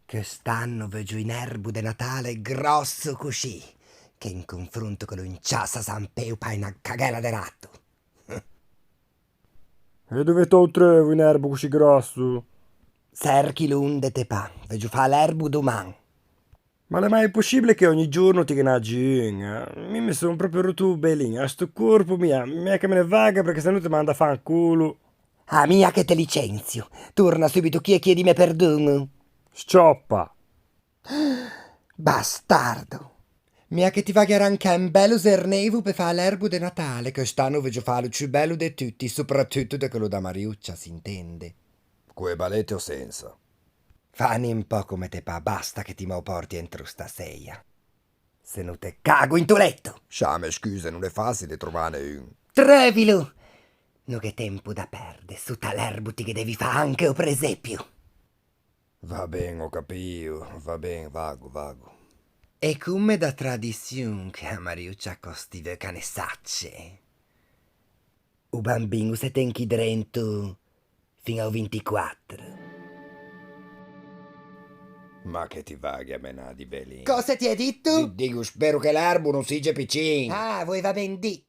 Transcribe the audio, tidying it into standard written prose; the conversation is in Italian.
Quest'anno vedo in erbo de Natale grosso così, che in confronto con lo inciassa San Peu pa una cagella de ratto. E dove te lo trovo un erbo così grosso? Cerchi l'unde te pa, vedo fa l'erbo domani. Ma è mai possibile che ogni giorno ti chiamaggi una? Mi sono proprio rotto belin, a sto corpo mia che me ne vaga perché se no ti manda a fanculo. Ah mia che te licenzio, torna subito chi e chiedimi perdono. Scioppa! Bastardo. Mia che ti va anche un bello sernevo per fare l'erbo de Natale, quest'anno vedo fare il più bello di tutti, soprattutto da quello da Mariuccia, si intende. Quei balete o senza. Fani un po' come te pa, basta che ti mo porti entro stasera. Se no te cago in tuo letto. Sciame, scusa, non è facile trovare un. Trevilo! No che tempo da perde, su tal'erbo ti che devi fare anche o presepio. Va bene, ho capito, va bene, vago. E come da tradizione che a Mariuccia costive canessacce. O bambino se tenchi drento fino al 24. Ma che ti vaghi a menà di belin? Cosa ti hai detto? Dico, spero che l'erbo non sia piccino. Ah, voi va ben di.